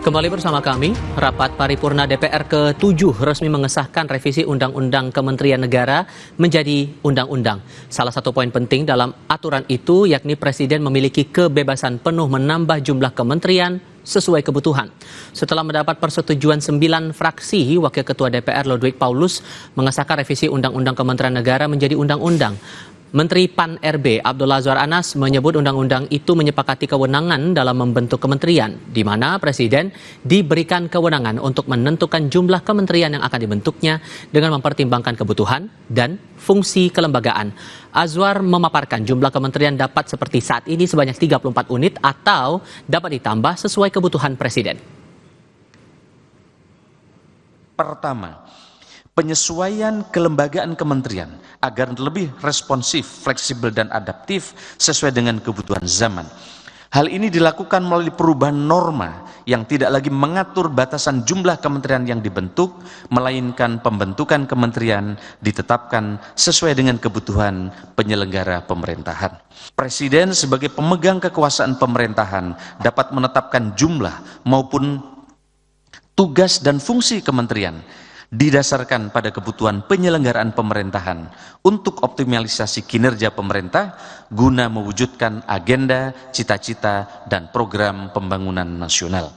Kembali bersama kami, rapat paripurna DPR ke-7 resmi mengesahkan revisi Undang-Undang Kementerian Negara menjadi undang-undang. Salah satu poin penting dalam aturan itu yakni Presiden memiliki kebebasan penuh menambah jumlah kementerian sesuai kebutuhan. Setelah mendapat persetujuan 9 fraksi, Wakil Ketua DPR Ludwig Paulus mengesahkan revisi Undang-Undang Kementerian Negara menjadi undang-undang. Menteri PAN-RB Abdullah Azwar Anas menyebut undang-undang itu menyepakati kewenangan dalam membentuk kementerian, di mana Presiden diberikan kewenangan untuk menentukan jumlah kementerian yang akan dibentuknya dengan mempertimbangkan kebutuhan dan fungsi kelembagaan. Azwar memaparkan jumlah kementerian dapat seperti saat ini sebanyak 34 unit atau dapat ditambah sesuai kebutuhan Presiden. Pertama, penyesuaian kelembagaan kementerian agar lebih responsif, fleksibel, dan adaptif sesuai dengan kebutuhan zaman. Hal ini dilakukan melalui perubahan norma yang tidak lagi mengatur batasan jumlah kementerian yang dibentuk, melainkan pembentukan kementerian ditetapkan sesuai dengan kebutuhan penyelenggara pemerintahan. Presiden sebagai pemegang kekuasaan pemerintahan dapat menetapkan jumlah maupun tugas dan fungsi kementerian didasarkan pada kebutuhan penyelenggaraan pemerintahan untuk optimalisasi kinerja pemerintah guna mewujudkan agenda, cita-cita, dan program pembangunan nasional.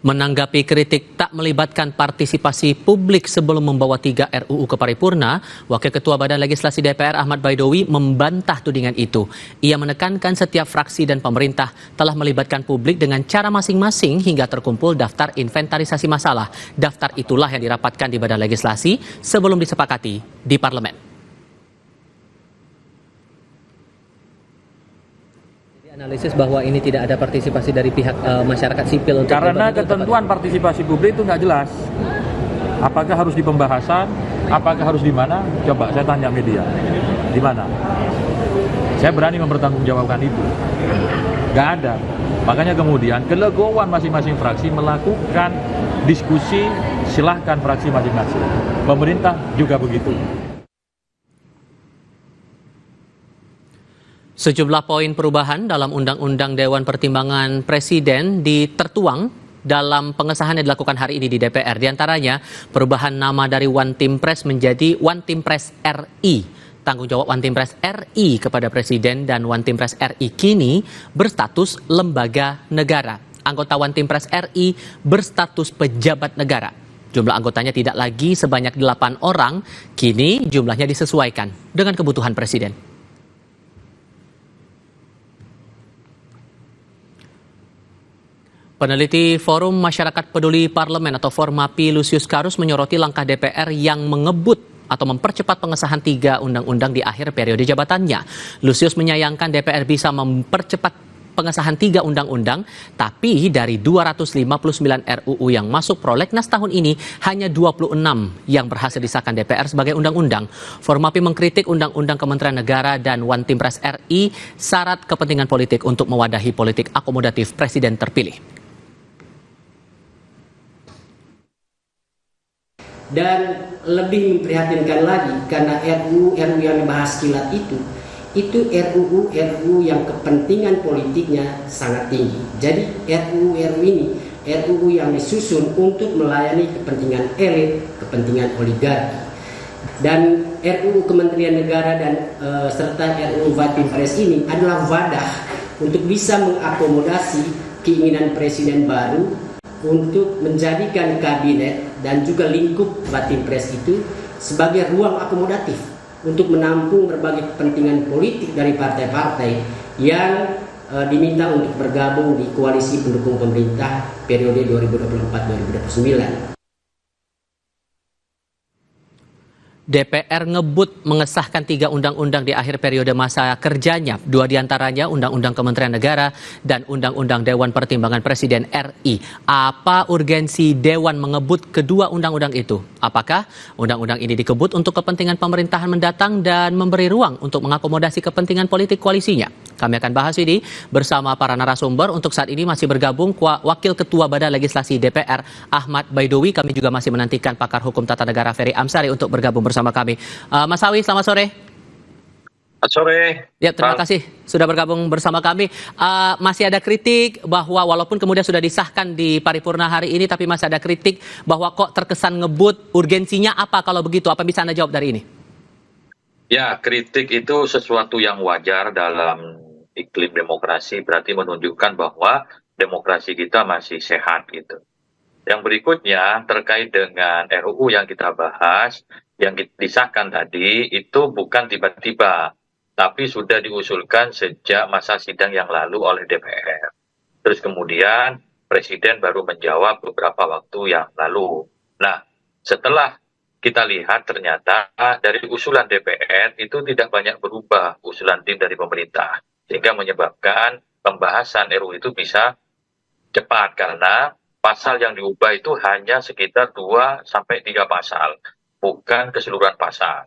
Menanggapi kritik tak melibatkan partisipasi publik sebelum membawa 3 RUU ke paripurna, Wakil Ketua Badan Legislasi DPR Ahmad Baidowi membantah tudingan itu. Ia menekankan setiap fraksi dan pemerintah telah melibatkan publik dengan cara masing-masing hingga terkumpul daftar inventarisasi masalah. Daftar itulah yang dirapatkan di Badan Legislasi sebelum disepakati di Parlemen. Analisis bahwa ini tidak ada partisipasi dari pihak masyarakat sipil untuk karena ketentuan partisipasi publik itu nggak jelas. Apakah harus di pembahasan, apakah harus di mana? Coba saya tanya media, di mana? Saya berani mempertanggungjawabkan itu. Nggak ada. Makanya kemudian kelegoan masing-masing fraksi melakukan diskusi, silahkan fraksi masing-masing. Pemerintah juga begitu. Sejumlah poin perubahan dalam Undang-Undang Dewan Pertimbangan Presiden tertuang dalam pengesahan yang dilakukan hari ini di DPR. Di antaranya perubahan nama dari One Team Press menjadi One Team Press RI. Tanggung jawab One Team Press RI kepada Presiden dan One Team Press RI kini berstatus lembaga negara. Anggota One Team Press RI berstatus pejabat negara. Jumlah anggotanya tidak lagi sebanyak 8 orang, kini jumlahnya disesuaikan dengan kebutuhan Presiden. Peneliti Forum Masyarakat Peduli Parlemen atau Formapi Lusius Karus menyoroti langkah DPR yang mengebut atau mempercepat pengesahan 3 undang-undang di akhir periode jabatannya. Lusius menyayangkan DPR bisa mempercepat pengesahan 3 undang-undang, tapi dari 259 RUU yang masuk prolegnas tahun ini, hanya 26 yang berhasil disahkan DPR sebagai undang-undang. Formapi mengkritik Undang-Undang Kementerian Negara dan One Team Press RI syarat kepentingan politik untuk mewadahi politik akomodatif Presiden terpilih. Dan lebih memprihatinkan lagi karena RUU yang dibahas kilat itu RUU yang kepentingan politiknya sangat tinggi. Jadi RUU ini RUU yang disusun untuk melayani kepentingan elit, kepentingan oligarki. Dan RUU Kementerian Negara dan serta RUU One Team Press ini adalah wadah untuk bisa mengakomodasi keinginan Presiden baru untuk menjadikan kabinet dan juga lingkup One Team Press itu sebagai ruang akomodatif untuk menampung berbagai kepentingan politik dari partai-partai yang diminta untuk bergabung di koalisi pendukung pemerintah periode 2024-2029. DPR ngebut mengesahkan 3 undang-undang di akhir periode masa kerjanya. 2 diantaranya Undang-Undang Kementerian Negara dan Undang-Undang Dewan Pertimbangan Presiden RI. Apa urgensi Dewan mengebut kedua undang-undang itu? Apakah undang-undang ini dikebut untuk kepentingan pemerintahan mendatang dan memberi ruang untuk mengakomodasi kepentingan politik koalisinya? Kami akan bahas ini bersama para narasumber. Untuk saat ini masih bergabung Wakil Ketua Badan Legislasi DPR Ahmad Baidowi. Kami juga masih menantikan pakar hukum tata negara Ferry Amsari untuk bergabung bersama kami. Mas Awi, selamat sore. Sore. Ya, terima kasih sudah bergabung bersama kami. Masih ada kritik bahwa walaupun kemudian sudah disahkan di paripurna hari ini, tapi masih ada kritik bahwa kok terkesan ngebut. Urgensinya apa kalau begitu? Apa bisa Anda jawab dari ini? Ya, kritik itu sesuatu yang wajar dalam iklim demokrasi, berarti menunjukkan bahwa demokrasi kita masih sehat gitu. Yang berikutnya terkait dengan RUU yang kita bahas, yang disahkan tadi itu bukan tiba-tiba, tapi sudah diusulkan sejak masa sidang yang lalu oleh DPR. Terus kemudian Presiden baru menjawab beberapa waktu yang lalu. Nah, setelah kita lihat ternyata dari usulan DPR itu tidak banyak berubah usulan tim dari pemerintah, sehingga menyebabkan pembahasan RUU itu bisa cepat karena pasal yang diubah itu hanya sekitar 2 sampai 3 pasal, bukan keseluruhan pasal.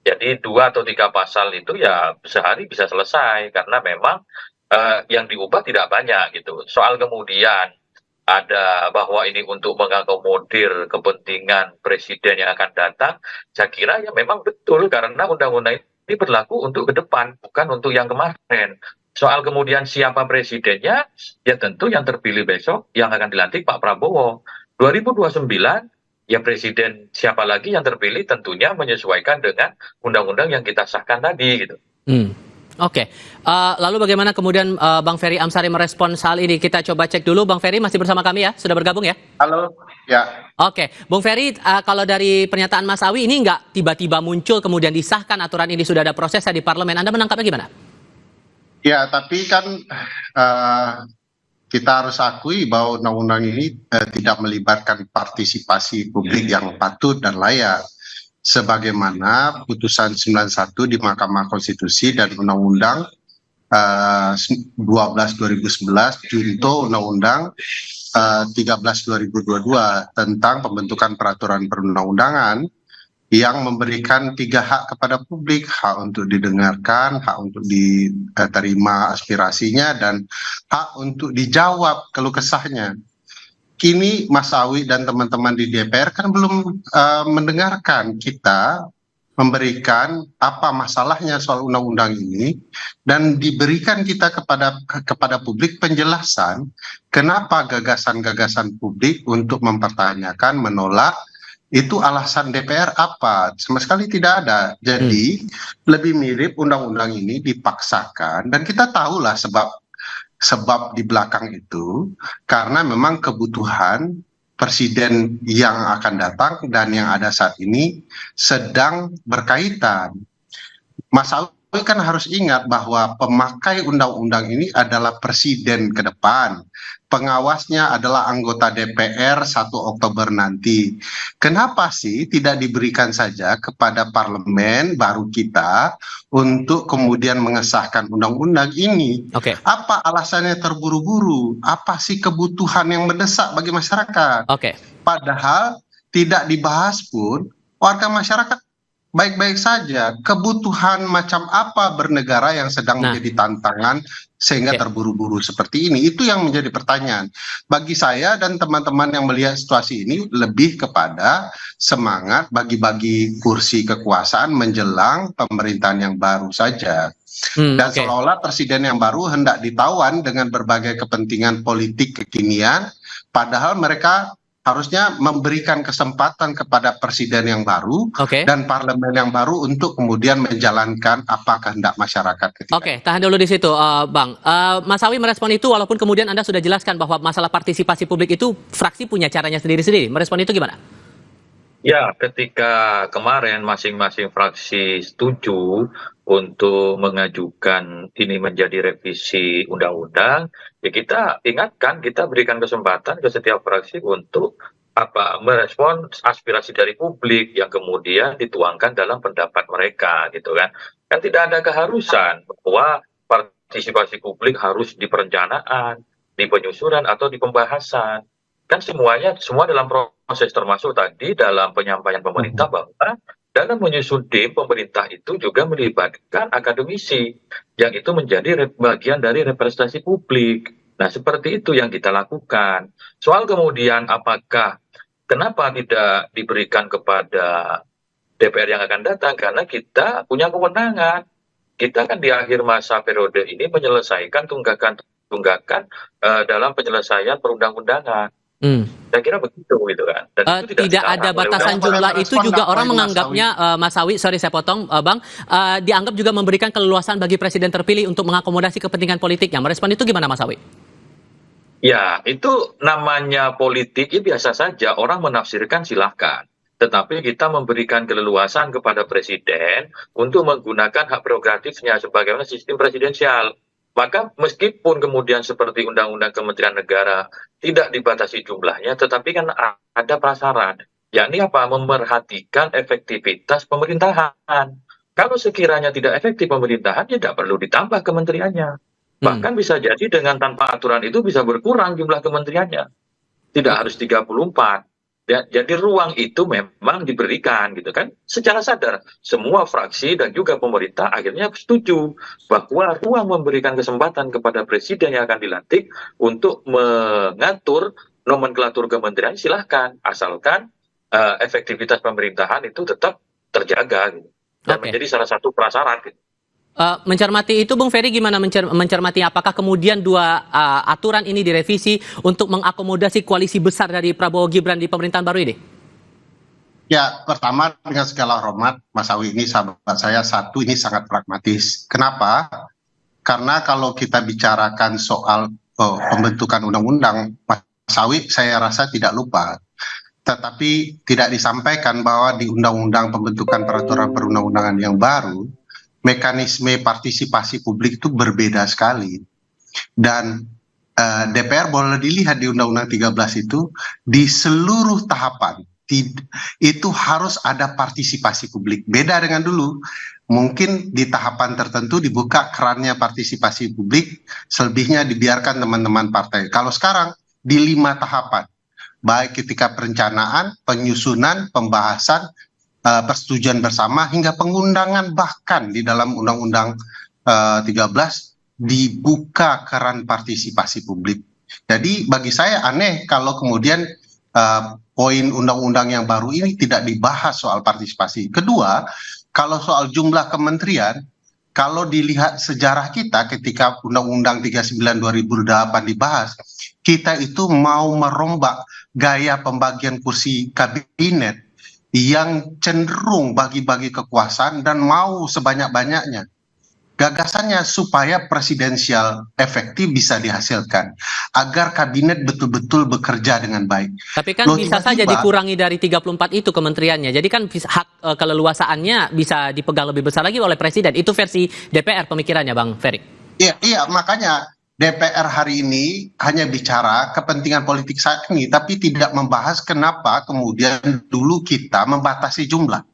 Jadi 2 atau 3 pasal itu ya sehari bisa selesai karena memang yang diubah tidak banyak gitu. Soal kemudian ada bahwa ini untuk mengakomodir kepentingan presiden yang akan datang, saya kira ya memang betul karena undang-undang ini berlaku untuk ke depan, bukan untuk yang kemarin. Soal kemudian siapa presidennya, ya tentu yang terpilih besok yang akan dilantik Pak Prabowo. 2029 ya presiden siapa lagi yang terpilih tentunya menyesuaikan dengan undang-undang yang kita sahkan tadi gitu. Oke. Lalu bagaimana kemudian Bang Ferry Amsari merespon soal ini? Kita coba cek dulu. Bang Ferry masih bersama kami ya? Sudah bergabung ya? Halo, ya. Oke. Bung Ferry, kalau dari pernyataan Mas Awi ini nggak tiba-tiba muncul kemudian disahkan aturan ini sudah ada prosesnya di parlemen. Anda menangkapnya gimana? Ya, tapi kan kita harus akui bahwa undang-undang ini tidak melibatkan partisipasi publik yang patut dan layak. Sebagaimana putusan 91 di Mahkamah Konstitusi dan Undang-Undang 12 2011 junto Undang-Undang 13 2022 tentang pembentukan peraturan perundang-undangan yang memberikan 3 hak kepada publik: hak untuk didengarkan, hak untuk diterima aspirasinya, dan hak untuk dijawab keluh kesahnya. Kini Mas Awi dan teman-teman di DPR kan belum mendengarkan kita memberikan apa masalahnya soal undang-undang ini dan diberikan kita kepada publik penjelasan kenapa gagasan-gagasan publik untuk mempertanyakan, menolak, itu alasan DPR apa? Sama sekali tidak ada. Jadi lebih mirip undang-undang ini dipaksakan, dan kita tahulah sebab di belakang itu karena memang kebutuhan presiden yang akan datang dan yang ada saat ini sedang berkaitan. Mas Awi kan harus ingat bahwa pemakai undang-undang ini adalah presiden ke depan. Pengawasnya adalah anggota DPR 1 Oktober nanti. Kenapa sih tidak diberikan saja kepada parlemen baru kita untuk kemudian mengesahkan undang-undang ini? Oke. Apa alasannya terburu-buru? Apa sih kebutuhan yang mendesak bagi masyarakat? Oke. Padahal tidak dibahas pun, warga masyarakat baik-baik saja. Kebutuhan macam apa bernegara yang sedang menjadi tantangan sehingga terburu-buru seperti ini? Itu yang menjadi pertanyaan. Bagi saya dan teman-teman yang melihat situasi ini lebih kepada semangat bagi-bagi kursi kekuasaan menjelang pemerintahan yang baru saja. Dan seolah-olah presiden yang baru hendak ditawan dengan berbagai kepentingan politik kekinian, padahal mereka harusnya memberikan kesempatan kepada presiden yang baru dan parlemen yang baru untuk kemudian menjalankan apa kehendak masyarakat ketika. Oke, tahan dulu di situ, Bang. Mas Awi merespon itu walaupun kemudian Anda sudah jelaskan bahwa masalah partisipasi publik itu fraksi punya caranya sendiri-sendiri. Merespon itu gimana? Ya, ketika kemarin masing-masing fraksi setuju untuk mengajukan ini menjadi revisi undang-undang, ya kita ingatkan, kita berikan kesempatan ke setiap fraksi untuk merespon aspirasi dari publik yang kemudian dituangkan dalam pendapat mereka gitu kan. Kan tidak ada keharusan bahwa partisipasi publik harus di perencanaan, di penyusunan atau di pembahasan. Kan semua dalam proses, termasuk tadi dalam penyampaian pemerintah bahwa dalam menyusun DIM pemerintah itu juga melibatkan akademisi yang itu menjadi bagian dari representasi publik. Nah, seperti itu yang kita lakukan. Soal kemudian kenapa tidak diberikan kepada DPR yang akan datang, karena kita punya kewenangan. kita kan di akhir masa periode ini menyelesaikan tunggakan dalam penyelesaian perundang-undangan. Saya kira begitu gitu kan. Dan itu Tidak ada dilarang oleh batasan undang-undang. jumlah itu Respon juga nggak, orang Mas menganggapnya Mas Sawi, sorry saya potong Bang, dianggap juga memberikan keleluasan bagi presiden terpilih untuk mengakomodasi kepentingan politiknya. Merespon itu gimana Mas Sawi? Ya, itu namanya politik, ya biasa saja. Orang menafsirkan silahkan. Tetapi kita memberikan keleluasan kepada presiden untuk menggunakan hak prerogatifnya sebagaimana sistem presidensial. Maka meskipun kemudian seperti Undang-Undang Kementerian Negara tidak dibatasi jumlahnya, tetapi kan ada prasyarat. Yakni apa? Memerhatikan efektivitas pemerintahan. Kalau sekiranya tidak efektif pemerintahan, ya tidak perlu ditambah kementeriannya. Bahkan bisa jadi dengan tanpa aturan itu bisa berkurang jumlah kementeriannya. Tidak harus 34. Ya, jadi ruang itu memang diberikan gitu kan secara sadar. Semua fraksi dan juga pemerintah akhirnya setuju bahwa ruang memberikan kesempatan kepada presiden yang akan dilantik untuk mengatur nomenklatur kementerian silahkan. Asalkan efektivitas pemerintahan itu tetap terjaga gitu. Dan menjadi salah satu prasyarat gitu. Mencermati itu Bung Ferry gimana mencermati apakah kemudian dua aturan ini direvisi untuk mengakomodasi koalisi besar dari Prabowo Gibran di pemerintahan baru ini? Ya, pertama dengan segala hormat, Mas Sawi ini sahabat saya, satu ini sangat pragmatis. Kenapa? Karena kalau kita bicarakan soal pembentukan undang-undang, Mas Sawi saya rasa tidak lupa. Tetapi tidak disampaikan bahwa di undang-undang pembentukan peraturan perundang-undangan yang baru, mekanisme partisipasi publik itu berbeda sekali. Dan DPR boleh dilihat di Undang-Undang 13 itu, di seluruh tahapan, itu harus ada partisipasi publik. Beda dengan dulu, mungkin di tahapan tertentu dibuka kerannya partisipasi publik, selebihnya dibiarkan teman-teman partai. Kalau sekarang, di 5 tahapan, baik ketika perencanaan, penyusunan, pembahasan, persetujuan bersama hingga pengundangan, bahkan di dalam Undang-Undang 13 dibuka keran partisipasi publik. Jadi bagi saya aneh kalau kemudian poin undang-undang yang baru ini tidak dibahas soal partisipasi. Kedua, kalau soal jumlah kementerian, kalau dilihat sejarah kita ketika Undang-Undang 39 2008 dibahas, kita itu mau merombak gaya pembagian kursi kabinet yang cenderung bagi-bagi kekuasaan dan mau sebanyak-banyaknya. Gagasannya supaya presidensial efektif bisa dihasilkan, agar kabinet betul-betul bekerja dengan baik. Tapi kan bisa saja dikurangi dari 34 itu kementeriannya. Jadi kan hak keleluasaannya bisa dipegang lebih besar lagi oleh presiden. Itu versi DPR pemikirannya Bang Ferry. Iya, makanya DPR hari ini hanya bicara kepentingan politik saat ini, tapi tidak membahas kenapa kemudian dulu kita membatasi jumlah.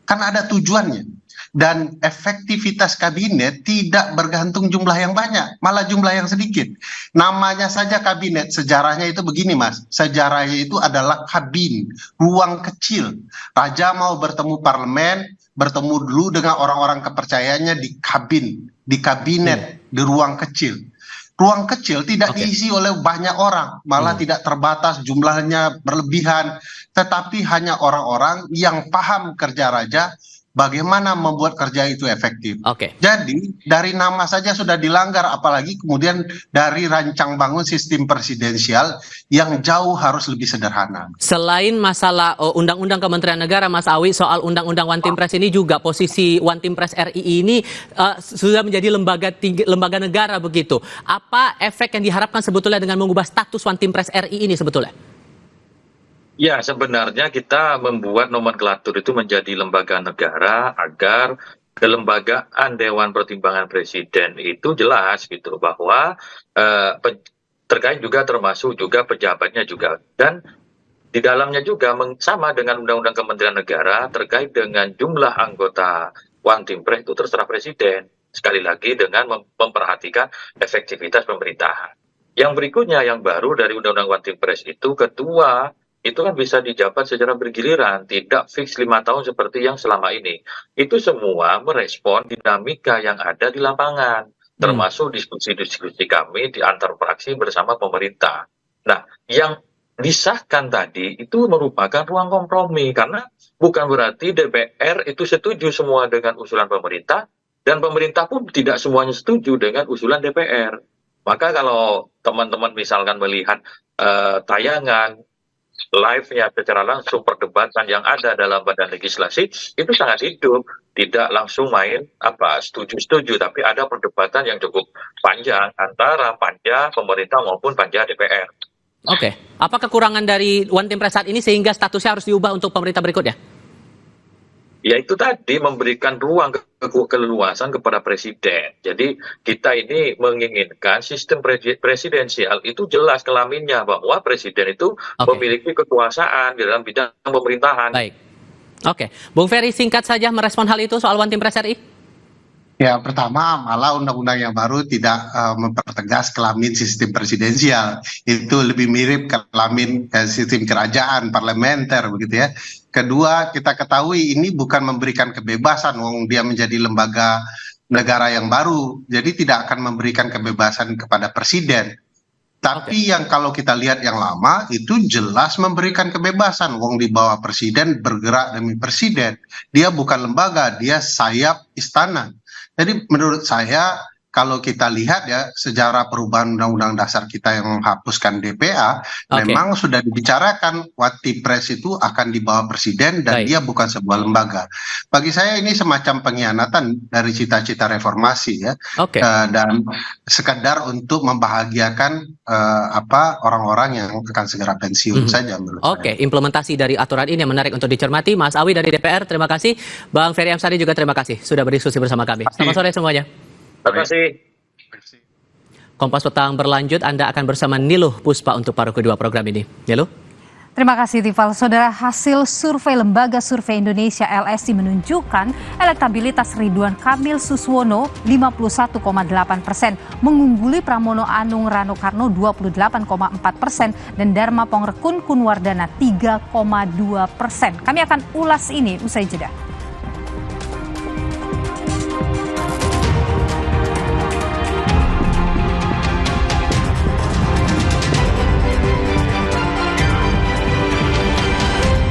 Karena ada tujuannya. Dan efektivitas kabinet tidak bergantung jumlah yang banyak, malah jumlah yang sedikit. Namanya saja kabinet, sejarahnya itu begini Mas. Sejarahnya itu adalah kabin, ruang kecil. Raja mau bertemu parlemen, bertemu dulu dengan orang-orang kepercayaannya di kabinet, di ruang kecil. Ruang kecil tidak diisi oleh banyak orang, malah tidak terbatas jumlahnya berlebihan, tetapi hanya orang-orang yang paham kerja raja, bagaimana membuat kerja itu efektif. Jadi dari nama saja sudah dilanggar, apalagi kemudian dari rancang bangun sistem presidensial yang jauh harus lebih sederhana. Selain masalah Undang-Undang Kementerian Negara, Mas Awi, soal Undang-Undang One Team Press ini juga posisi One Team Press RI ini sudah menjadi lembaga negara begitu. Apa efek yang diharapkan sebetulnya dengan mengubah status One Team Press RI ini sebetulnya? Ya, sebenarnya kita membuat nomenklatur itu menjadi lembaga negara agar kelembagaan Dewan Pertimbangan Presiden itu jelas gitu bahwa terkait juga termasuk juga pejabatnya juga, dan di dalamnya juga sama dengan Undang-Undang Kementerian Negara terkait dengan jumlah anggota One Team Press itu terserah presiden, sekali lagi dengan memperhatikan efektivitas pemerintahan. Yang berikutnya yang baru dari Undang-Undang One Team Press itu ketua itu kan bisa dijabat secara bergiliran, tidak fix 5 tahun seperti yang selama ini. Itu semua merespon dinamika yang ada di lapangan, termasuk diskusi-diskusi kami di antar fraksi bersama pemerintah. Nah, yang disahkan tadi itu merupakan ruang kompromi, karena bukan berarti DPR itu setuju semua dengan usulan pemerintah, Dan pemerintah pun tidak semuanya setuju dengan usulan DPR. Maka kalau teman-teman misalkan melihat tayangan live-nya secara langsung, perdebatan yang ada dalam badan legislasi itu sangat hidup, tidak langsung main setuju-setuju, tapi ada perdebatan yang cukup panjang antara panja pemerintah maupun panja DPR. Oke, apa kekurangan dari One Team Press saat ini sehingga statusnya harus diubah untuk pemerintah berikutnya? Ya itu tadi, memberikan ruang keleluasan kepada presiden. Jadi kita ini menginginkan sistem presidensial itu jelas kelaminnya, bahwa presiden itu memiliki kekuasaan di dalam bidang pemerintahan. Baik. Oke, Bung Ferry singkat saja merespon hal itu soal One Team Press RI. Ya, pertama malah undang-undang yang baru tidak mempertegas kelamin sistem presidensial. Itu lebih mirip kelamin sistem kerajaan parlementer begitu ya. Kedua, kita ketahui ini bukan memberikan kebebasan, wong dia menjadi lembaga negara yang baru, jadi tidak akan memberikan kebebasan kepada presiden. Tapi yang kalau kita lihat yang lama itu jelas memberikan kebebasan, wong di bawah presiden bergerak demi presiden. Dia bukan lembaga, dia sayap istana. Jadi menurut saya kalau kita lihat ya sejarah perubahan undang-undang dasar kita yang menghapuskan DPA, memang sudah dibicarakan One Team Press itu akan dibawa presiden dan dia bukan sebuah lembaga. Bagi saya ini semacam pengkhianatan dari cita-cita reformasi ya, dan sekedar untuk membahagiakan orang-orang yang akan segera pensiun saja menurut saya. Implementasi dari aturan ini yang menarik untuk dicermati. Mas Awi dari DPR, terima kasih. Bang Ferry Amsari juga terima kasih sudah berdiskusi bersama kami. Selamat sore semuanya. Terima kasih. Kompas Petang berlanjut, Anda akan bersama Niluh Puspa untuk paruh kedua program ini. Niluh? Terima kasih, Tifal. Saudara, hasil survei Lembaga Survei Indonesia LSI menunjukkan elektabilitas Ridwan Kamil Suswono 51,8%, mengungguli Pramono Anung Rano Karno 28,4%, dan Dharma Pongrekun Kunwardana 3,2%. Kami akan ulas ini usai jeda.